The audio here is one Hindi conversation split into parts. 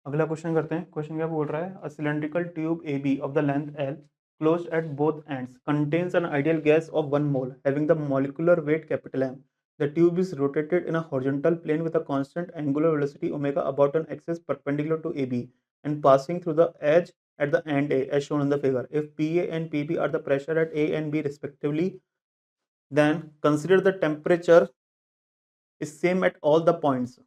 अगला क्वेश्चन करते हैं। क्वेश्चन क्या बोल रहा है, a cylindrical tube A B of the length L closed at both ends contains an ideal gas of 1 mole having the molecular weight capital M. The tube is rotated in a horizontal plane with a constant angular velocity omega about an axis perpendicular to AB and passing through the edge at the end A as shown in the figure. If PA and PB are the pressure at A and B respectively, then consider the temperature is same at all the points.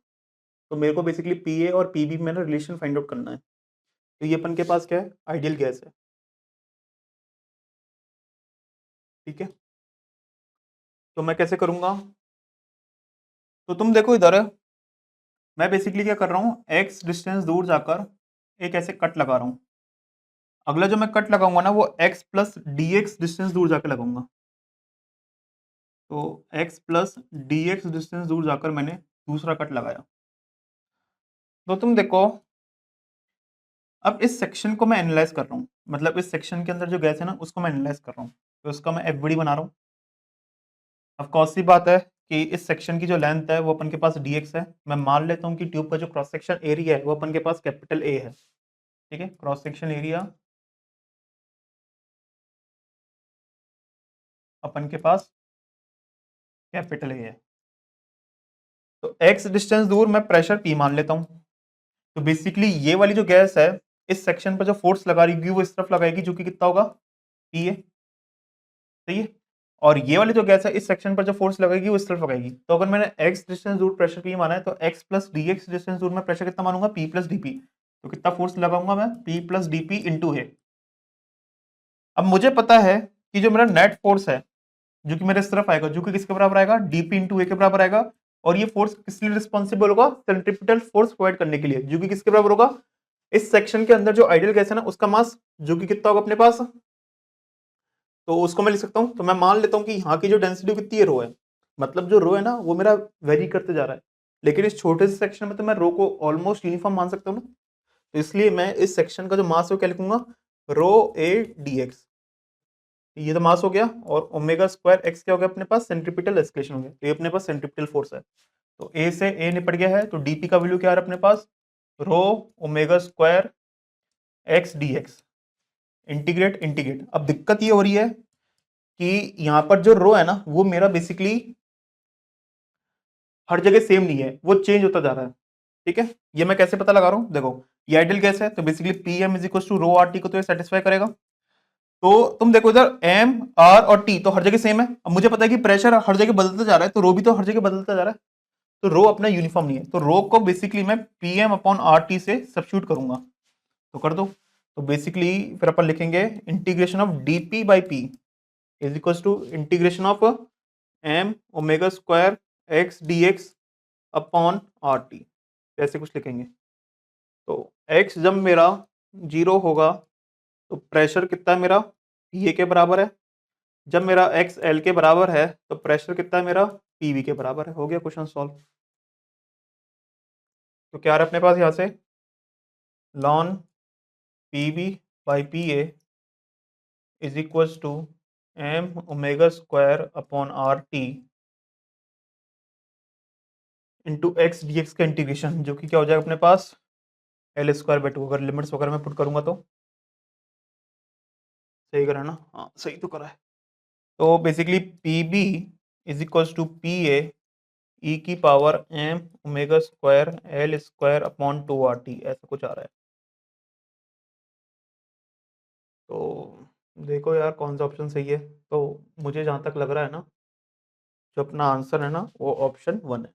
तो मेरे को बेसिकली पीए और पीबी में ना रिलेशन फाइंड आउट करना है। तो ये अपन के पास क्या है, आइडियल गैस है। ठीक है, तो मैं कैसे करूंगा, तो तुम देखो इधर मैं बेसिकली क्या कर रहा हूँ, एक्स डिस्टेंस दूर जाकर एक ऐसे कट लगा रहा हूँ। अगला जो मैं कट लगाऊंगा ना वो x plus D x distance दूर जाकर लगाऊंगा। तो x plus D x distance दूर जाकर मैंने दूसरा कट लगाया। तो तुम देखो अब इस सेक्शन को मैं एनालाइज कर रहा हूँ, मतलब इस सेक्शन के अंदर जो गैस है ना उसको मैं एनालाइज कर रहा हूँ। तो उसका मैं एफबीडी बना रहा हूँ। अब कौन सी बात है कि इस सेक्शन की जो लेंथ है वो अपन के पास dx है। मैं मान लेता हूँ कि ट्यूब का जो क्रॉस सेक्शन एरिया है वो अपन के पास कैपिटल A है। ठीक है, क्रॉस सेक्शन एरिया अपन के पास कैपिटल A है। तो x डिस्टेंस दूर मैं प्रेशर P मान लेता हूँ। तो बेसिकली ये वाली जो गैस है इस सेक्शन पर जो फोर्स लगा रही वो इस तरफ लगाएगी, जो कि कितना होगा P है। सही है, और ये वाली जो गैस है इस सेक्शन पर जो फोर्स लगेगी वो इस तरफ लगाएगी। तो अगर मैंने x डिस्टेंस दूर प्रेशर P माना है तो x plus D x distance दूर में प्रेशर कितना मानूंगा, P प्लस डी। तो कितना फोर्स लगाऊंगा मैं, P plus D P into है। अब मुझे पता है कि जो मेरा नेट फोर्स है जो कि मेरे इस तरफ आएगा, जो कि किसके बराबर आएगा, डीपी इंटू ए के बराबर आएगा। और ये फोर्स किस लिए रिस्पॉन्सिबल होगा, सेंट्रीपिटल फोर्स प्रोवाइड करने के लिए, जो कि किसके बराबर होगा, इस सेक्शन के अंदर जो आइडियल गैस है ना उसका मास, जो कि कितना होगा अपने पास। तो उसको मैं लिख सकता हूं। तो मैं मान लेता हूं कि यहाँ की जो डेंसिटी कितनी है, रो है। मतलब जो रो है ना वो मेरा वेरी करते जा रहा है, लेकिन इस छोटे से सेक्शन में तो मैं रो को ऑलमोस्ट यूनिफॉर्म मान सकता हूँ ना। तो इसलिए मैं इस सेक्शन का जो मास है वो क्या लिखूंगा, रो ए डी एक्स। ये तो मास हो गया, और ओमेगा स्क्वायर एक्स क्या हो गया अपने पास, सेंट्रीपिटल एक्सलेशन हो गया। तो ये अपने पास सेंट्रीपिटल फोर्स है। तो ए से ए निपट गया है, तो डीपी का वैल्यू क्या है अपने पास, rho omega square X D X. Integrate integrate. अब दिक्कत ये हो रही है कि यहाँ पर जो रो है ना वो मेरा बेसिकली हर जगह सेम नहीं है, वो चेंज होता जा रहा है। ठीक है, ये मैं कैसे पता लगा रहा हूँ, देखो ये आइडियल गैस है तो basically P M is equal to rho R T को तो ये सेटिस्फाई करेगा। तो तुम देखो इधर एम आर और टी तो हर जगह सेम है। अब मुझे पता है कि प्रेशर हर जगह बदलता जा रहा है, तो रो भी तो हर जगह बदलता जा रहा है। तो रो अपना यूनिफॉर्म नहीं है, तो रो को बेसिकली मैं P M upon R T से सब्स्टिट्यूट करूंगा। तो कर दो। तो बेसिकली फिर अपन लिखेंगे integration of D P by P is equal to integration of M omega square X D X upon R T, ऐसे कुछ लिखेंगे। तो एक्स जब मेरा 0 होगा तो प्रेशर कितना है मेरा, ये के बराबर है। जब मेरा एक्स एल के बराबर है तो प्रेशर कितना है मेरा, पीवी के बराबर है। हो गया क्वेश्चन सॉल्व। तो क्या है अपने पास यहाँ से, ln P V by P A is equal to M omega square upon R T into X D X का इंटीग्रेशन, जो कि क्या हो जाएगा अपने पास एल स्क्वायर बाई टू। अगर लिमिट्स वगैरह में पुट करूंगा तो सही करा है ना, हाँ सही तो करा है। तो basically P B is equal to P A E की power M omega square L square upon two R T, ऐसा कुछ आ रहा है। तो देखो यार कौन सा ऑप्शन सही है। तो मुझे जहाँ तक लग रहा है ना, जो अपना आंसर है ना वो ऑप्शन 1 है।